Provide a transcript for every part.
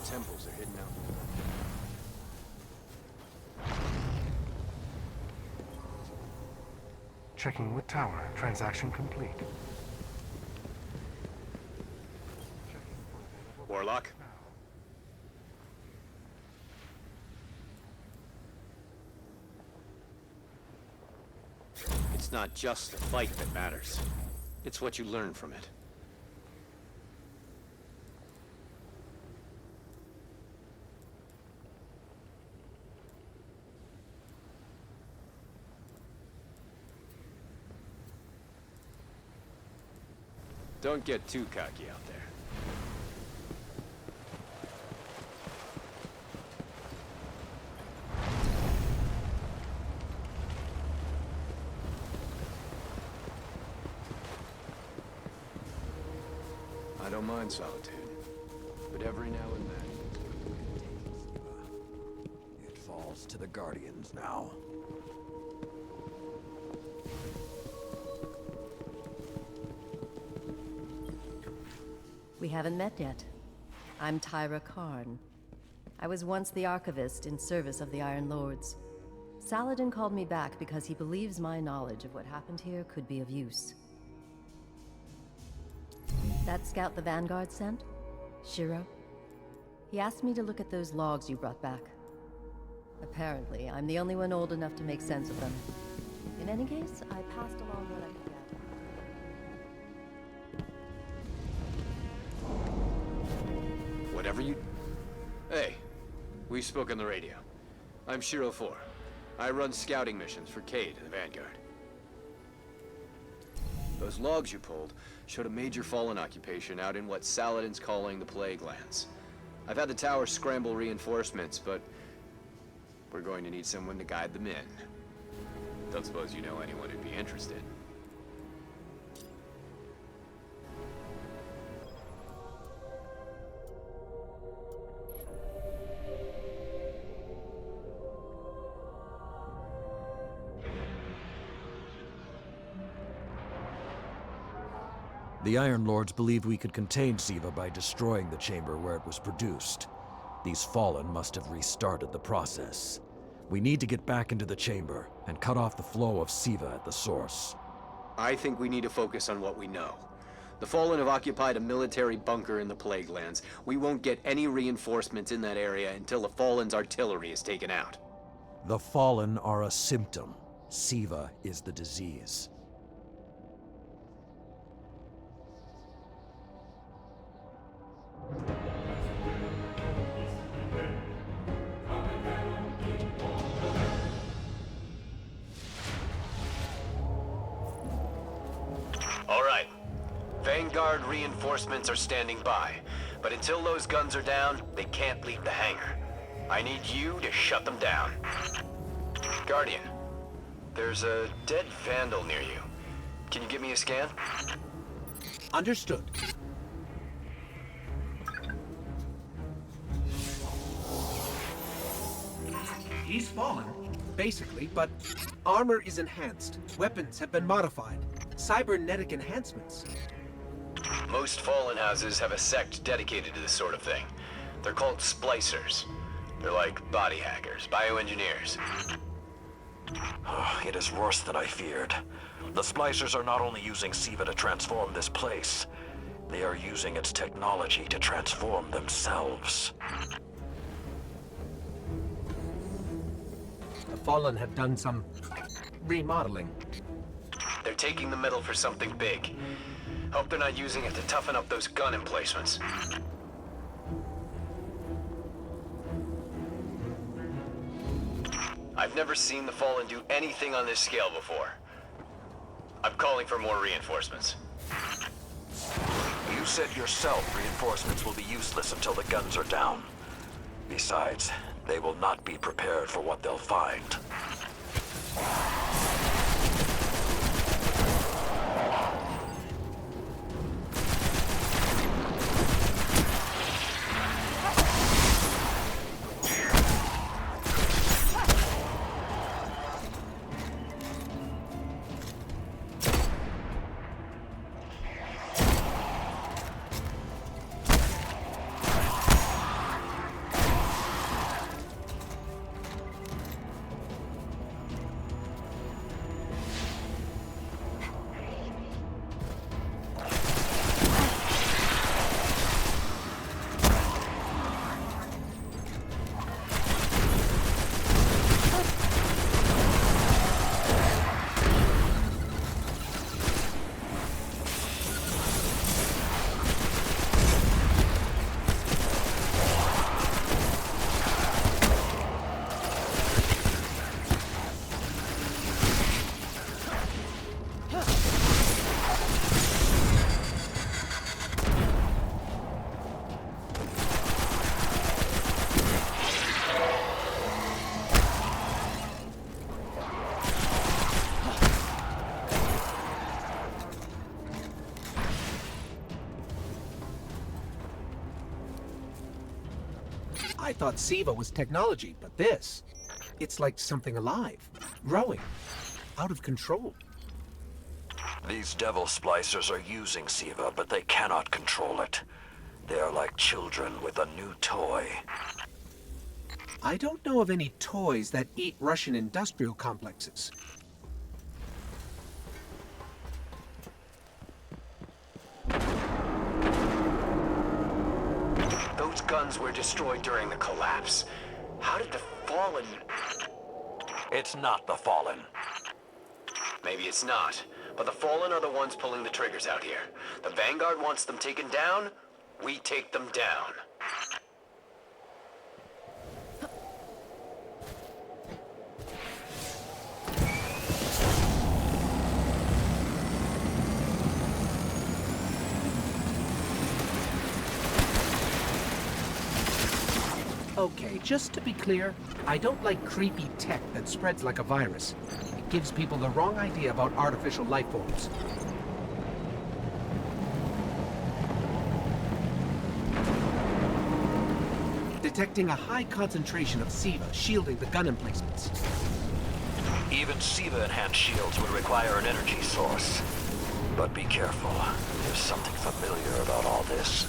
Ancient temples are hidden out. Checking with tower. Transaction complete. Warlock? It's not just the fight that matters. It's what you learn from it. Don't get too cocky out there. I don't mind solitude, but every now and then... It falls to the Guardians now. We haven't met yet. I'm Tyra Karn. I was once the Archivist in service of the Iron Lords. Saladin called me back because he believes my knowledge of what happened here could be of use. That scout the Vanguard sent? Shiro? He asked me to look at those logs you brought back. Apparently, I'm the only one old enough to make sense of them. In any case, I passed along what I could gather. Whatever you... Hey, we spoke on the radio. I'm Shiro 4. I run scouting missions for Cayde, the Vanguard. Those logs you pulled showed a major Fallen occupation out in what Saladin's calling the Plague Lands. I've had the tower scramble reinforcements, but we're going to need someone to guide them in. Don't suppose you know anyone who'd be interested. The Iron Lords believed we could contain Siva by destroying the chamber where it was produced. These Fallen must have restarted the process. We need to get back into the chamber and cut off the flow of Siva at the source. I think we need to focus on what we know. The Fallen have occupied a military bunker in the Plague Lands. We won't get any reinforcements in that area until the Fallen's artillery is taken out. The Fallen are a symptom. Siva is the disease. All right. Vanguard reinforcements are standing by, but until those guns are down, they can't leave the hangar. I need you to shut them down. Guardian, there's a dead Vandal near you. Can you give me a scan? Understood. He's fallen, basically, but armor is enhanced. Weapons have been modified. Cybernetic enhancements. Most Fallen houses have a sect dedicated to this sort of thing. They're called splicers. They're like body hackers, bioengineers. It is worse than I feared. The Splicers are not only using Siva to transform this place, they are using its technology to transform themselves. The Fallen have done some remodeling. They're taking the metal for something big. Hope they're not using it to toughen up those gun emplacements. I've never seen the Fallen do anything on this scale before. I'm calling for more reinforcements. You said yourself reinforcements will be useless until the guns are down. Besides, they will not be prepared for what they'll find. I thought SIVA was technology, but this... It's like something alive, growing, out of control. These devil splicers are using SIVA, but they cannot control it. They are like children with a new toy. I don't know of any toys that eat Russian industrial complexes. Those guns were destroyed during the collapse. How did the Fallen... It's not the Fallen. Maybe it's not, but the Fallen are the ones pulling the triggers out here. The Vanguard wants them taken down, we take them down. Okay, just to be clear, I don't like creepy tech that spreads like a virus. It gives people the wrong idea about artificial life forms. Detecting a high concentration of SIVA shielding the gun emplacements. Even SIVA-enhanced shields would require an energy source. But be careful. There's something familiar about all this.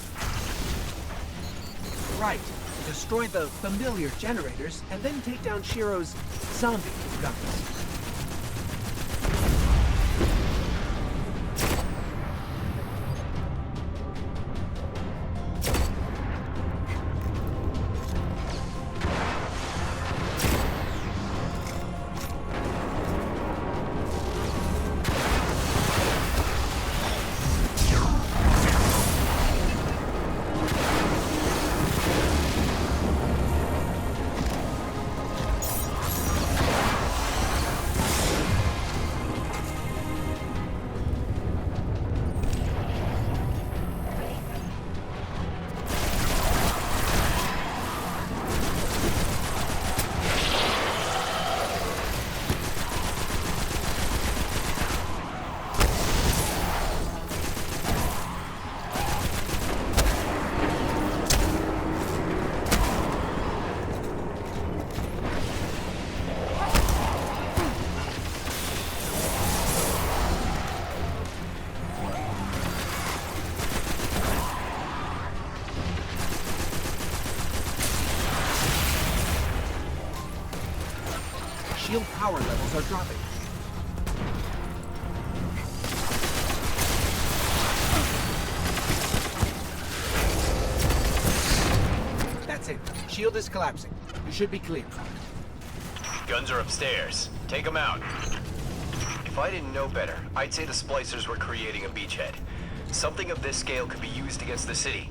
Right. Destroy the familiar generators, and then take down Shiro's zombie guns. Shield power levels are dropping. That's it. Shield is collapsing. You should be clear. Guns are upstairs. Take them out. If I didn't know better, I'd say the splicers were creating a beachhead. Something of this scale could be used against the city.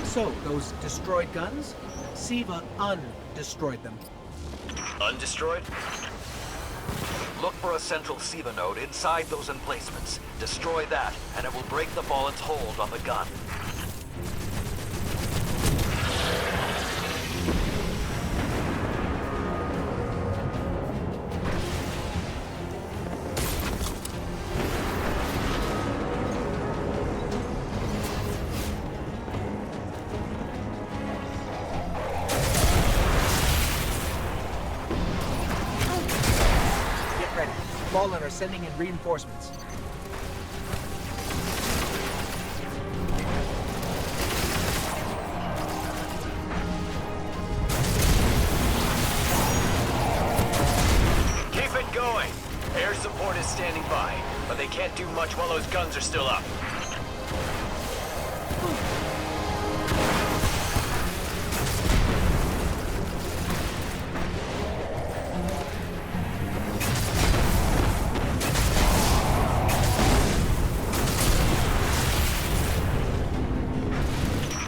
So, those destroyed guns? SIVA undestroyed them. Undestroyed? Look for a central SIVA node inside those emplacements. Destroy that, and it will break the Fallen's hold on the gun. Fallen are sending in reinforcements. Keep it going. Air support is standing by, but they can't do much while those guns are still up.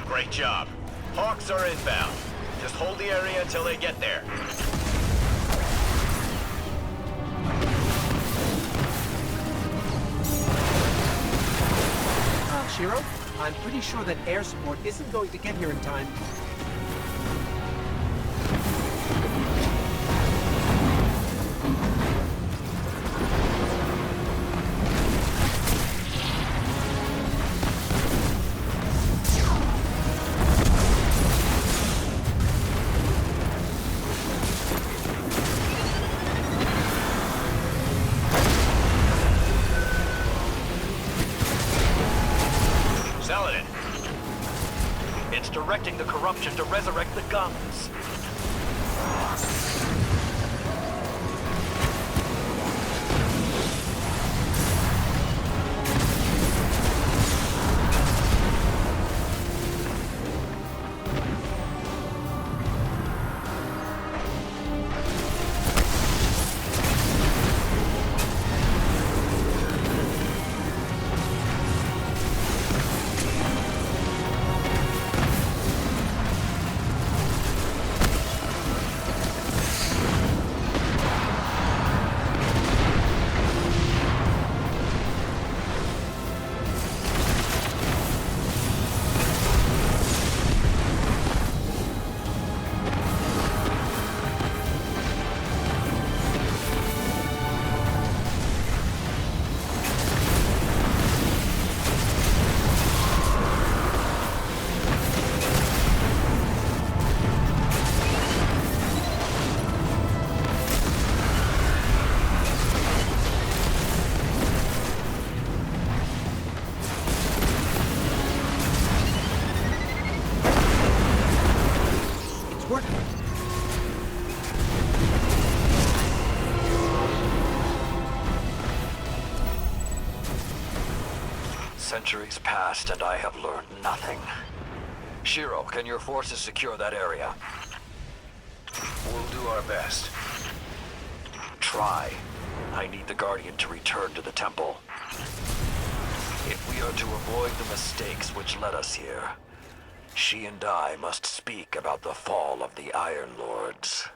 Great job. Hawks are inbound. Just hold the area until they get there. Shiro, I'm pretty sure that air support isn't going to get here in time. directing the corruption to resurrect the guns. Centuries passed and I have learned nothing. Shiro, can your forces secure that area? We'll do our best. Try. I need the Guardian to return to the temple. If we are to avoid the mistakes which led us here, she and I must speak about the fall of the Iron Lords.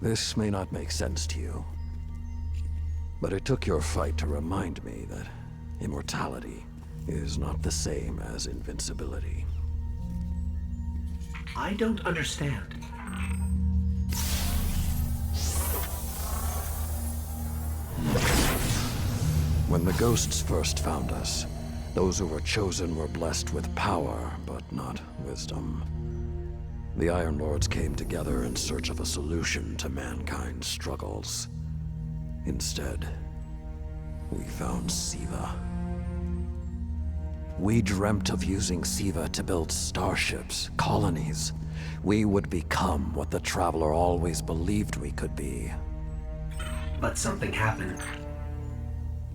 This may not make sense to you, but it took your fight to remind me that immortality is not the same as invincibility. I don't understand. When the ghosts first found us, those who were chosen were blessed with power, but not wisdom. The Iron Lords came together in search of a solution to mankind's struggles. Instead, we found Siva. We dreamt of using Siva to build starships, colonies. We would become what the Traveler always believed we could be. But something happened.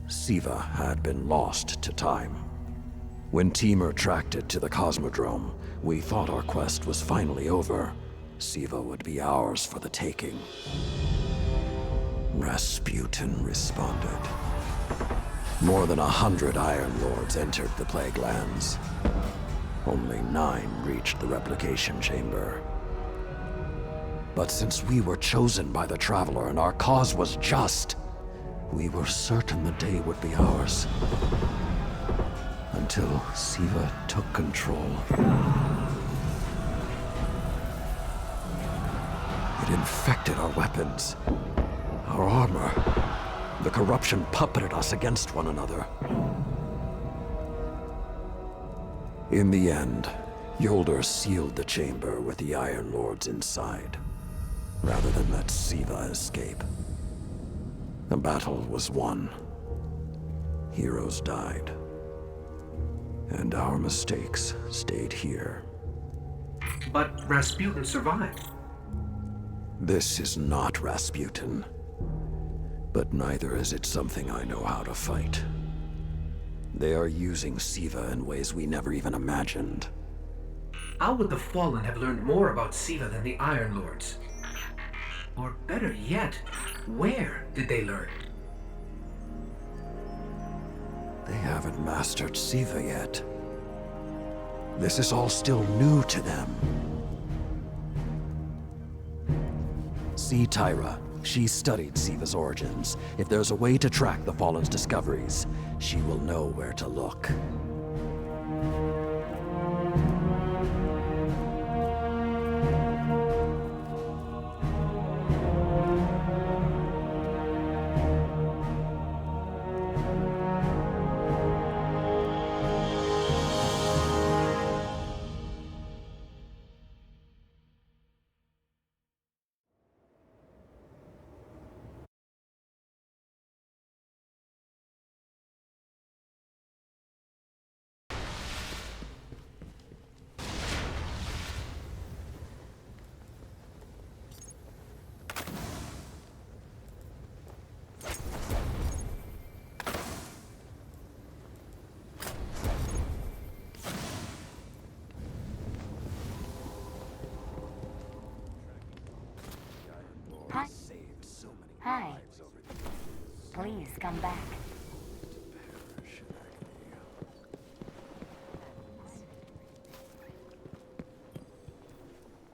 Siva had been lost to time. When Temur tracked it to the Cosmodrome, we thought our quest was finally over. Siva would be ours for the taking. Rasputin responded. More than 100 Iron Lords entered the Plague Lands. Only 9 reached the replication chamber. But since we were chosen by the Traveler and our cause was just, we were certain the day would be ours. Until Siva took control. It infected our weapons, our armor. The corruption puppeted us against one another. In the end, Yolder sealed the chamber with the Iron Lords inside, rather than let Siva escape. The battle was won. Heroes died. And our mistakes stayed here. But Rasputin survived. This is not Rasputin. But neither is it something I know how to fight. They are using Siva in ways we never even imagined. How would the Fallen have learned more about Siva than the Iron Lords? Or better yet, where did they learn? They haven't mastered Siva yet. This is all still new to them. See, Tyra, She studied Siva's origins. If there's a way to track the Fallen's discoveries, she will know where to look. Hi. Hi. Please come back.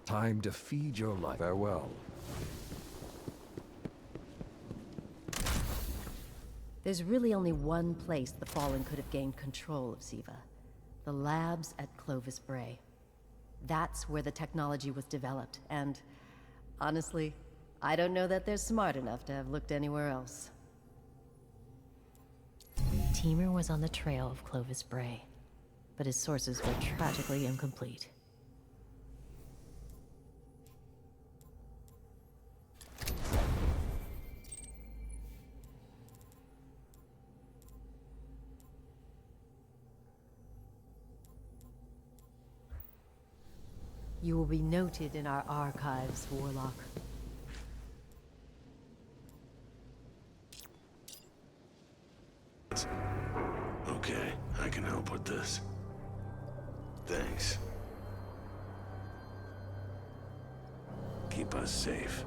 Time to feed your life. Farewell. There's really only one place the Fallen could have gained control of Siva. The labs at Clovis Bray. That's where the technology was developed, and honestly, I don't know that they're smart enough to have looked anywhere else. Timur was on the trail of Clovis Bray, but his sources were tragically incomplete. You will be noted in our archives, Warlock. Okay, I can help with this. Thanks. Keep us safe.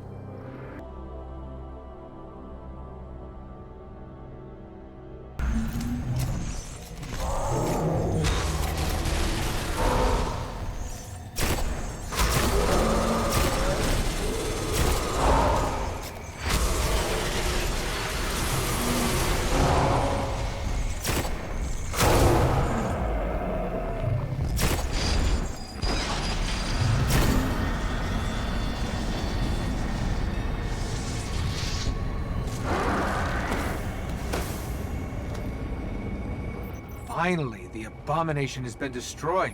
Finally, the abomination has been destroyed.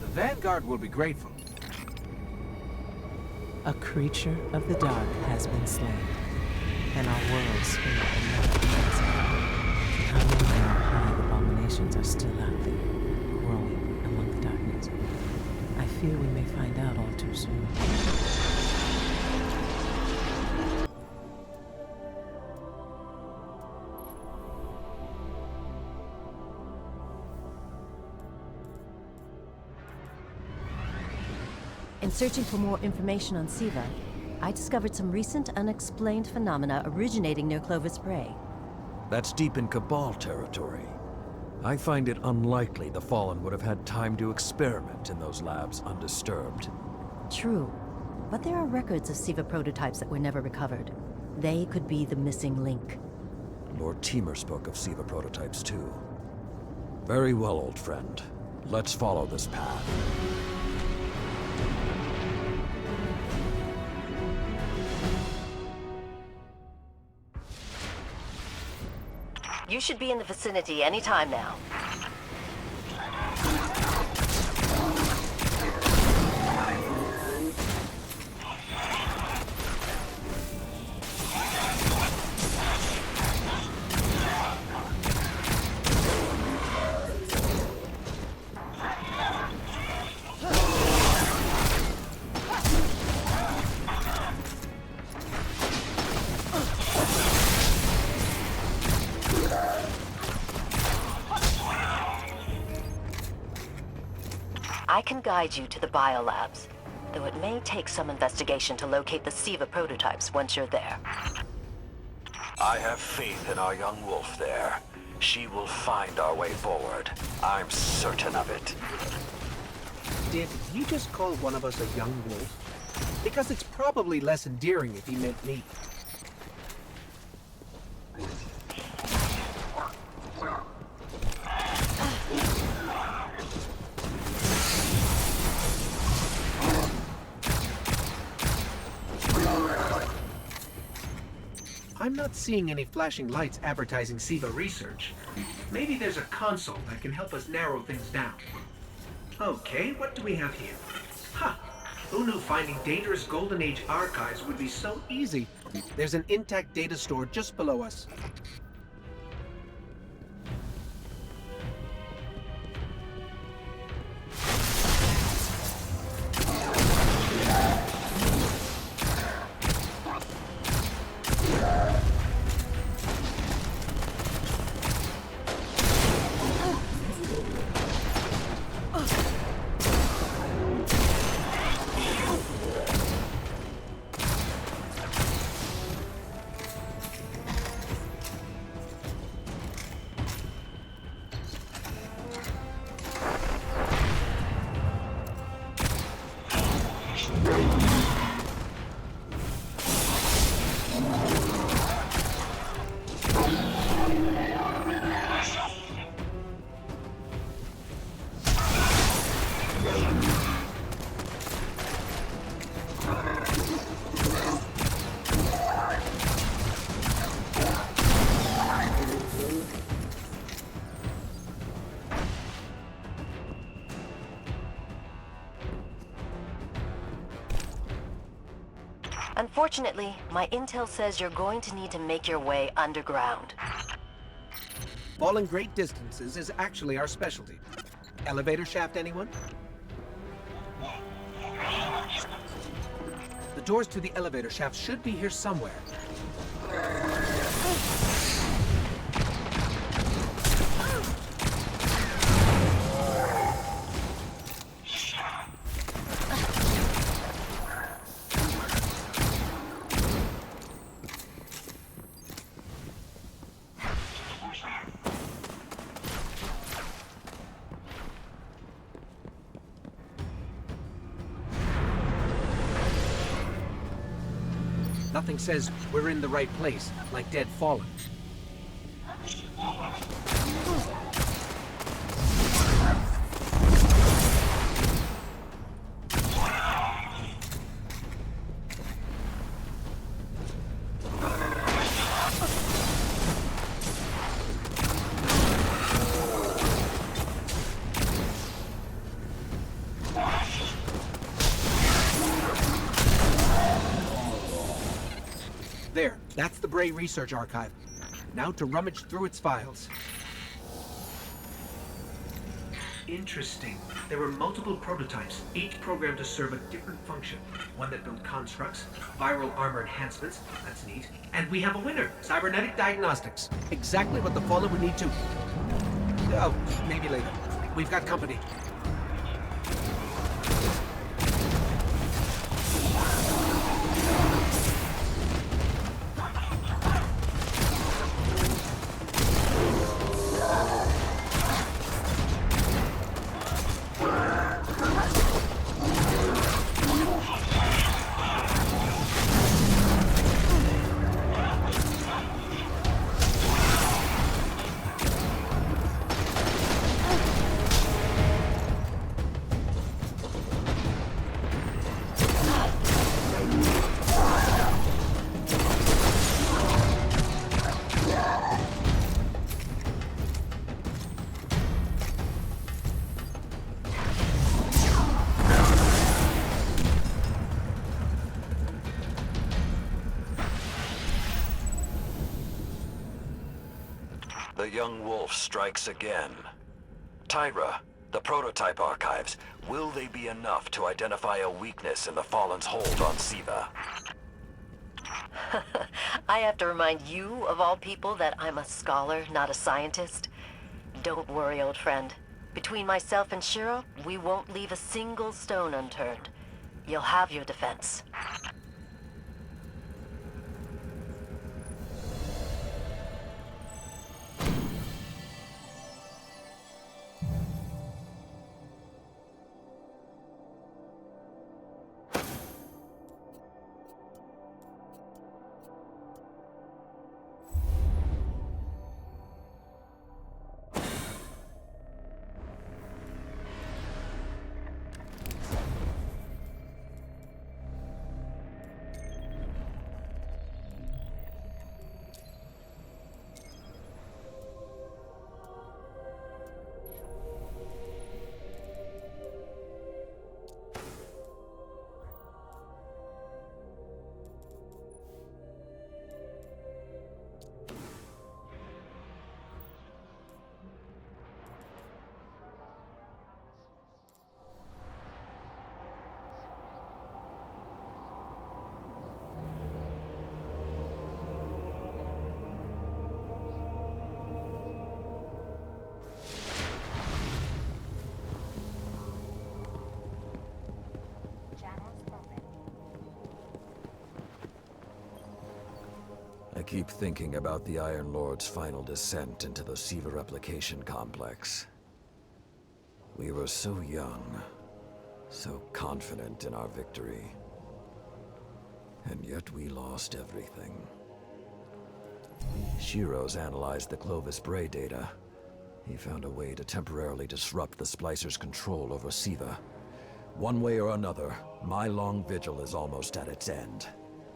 The Vanguard will be grateful. A creature of the dark has been slain, and our world's spirit will never be the same. How many high abominations are still out there, growing among the darkness? I fear we may find out all too soon. In searching for more information on Siva, I discovered some recent unexplained phenomena originating near Clovis Bray. That's deep in Cabal territory. I find it unlikely the Fallen would have had time to experiment in those labs undisturbed. True, but there are records of Siva prototypes that were never recovered. They could be the missing link. Lord Timur spoke of Siva prototypes too. Very well, old friend. Let's follow this path. You should be in the vicinity any time now. I can guide you to the biolabs, though it may take some investigation to locate the Siva prototypes once you're there. I have faith in our young wolf there. She will find our way forward. I'm certain of it. Did you just call one of us a young wolf? Because it's probably less endearing if he meant me. I'm not seeing any flashing lights advertising SIVA research. Maybe there's a console that can help us narrow things down. Okay, what do we have here? Ha! Who knew finding dangerous Golden Age archives would be so easy? There's an intact data store just below us. Unfortunately, my intel says you're going to need to make your way underground. Falling great distances is actually our specialty. Elevator shaft, anyone? The doors to the elevator shaft should be here somewhere. Nothing says we're in the right place, like Dead Fallen. There, that's the Bray Research Archive. Now to rummage through its files. Interesting. There were multiple prototypes, each programmed to serve a different function. One that built constructs, viral armor enhancements, that's neat. And we have a winner, cybernetic diagnostics. Exactly what the Fallen would need to... Oh, maybe later. We've got company. The young wolf strikes again. Tyra, the prototype archives, will they be enough to identify a weakness in the Fallen's hold on SIVA? I have to remind you, of all people, that I'm a scholar, not a scientist. Don't worry, old friend. Between myself and Shiro, we won't leave a single stone unturned. You'll have your defense. keep thinking about the Iron Lord's final descent into the Siva replication complex. We were so young, so confident in our victory. And yet we lost everything. Shiro's analyzed the Clovis Bray data. He found a way to temporarily disrupt the Splicer's control over Siva. One way or another, my long vigil is almost at its end.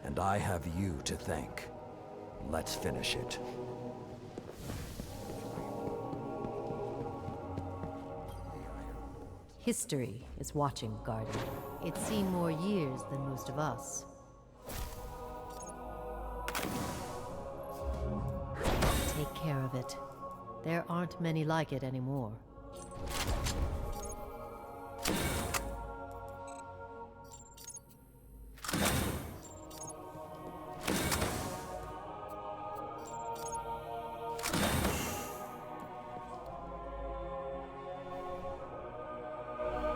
And I have you to thank. Let's finish it. History is watching, Guardian. It's seen more years than most of us. Take care of it. There aren't many like it anymore.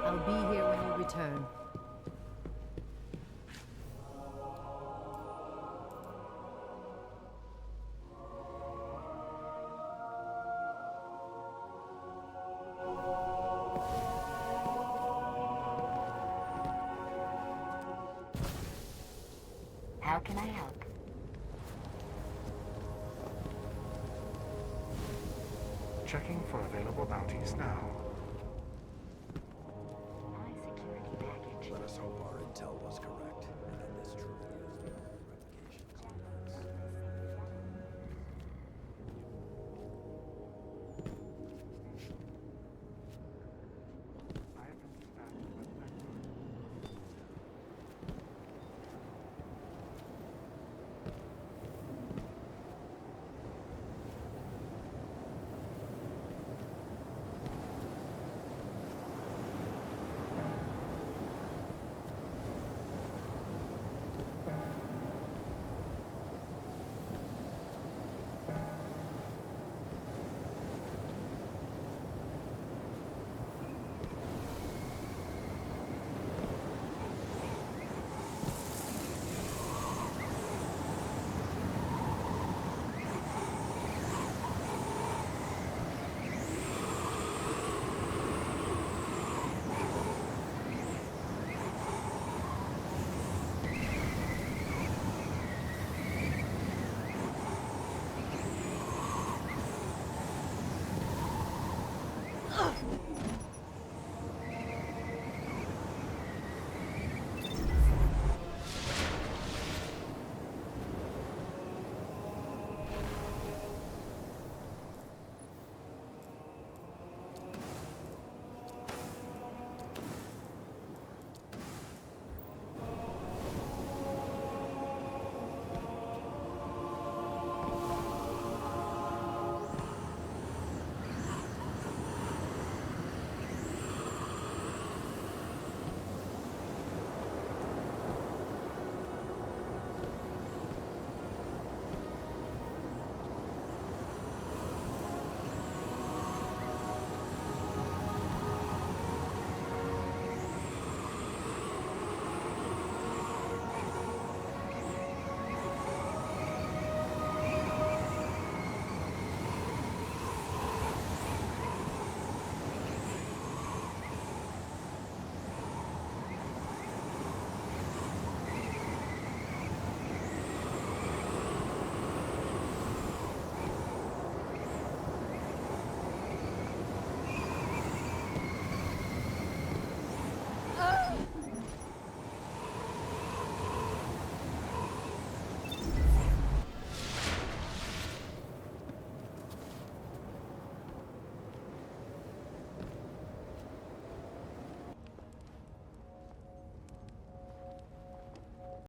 I'll be here when you return. How can I help? Checking for available bounties now.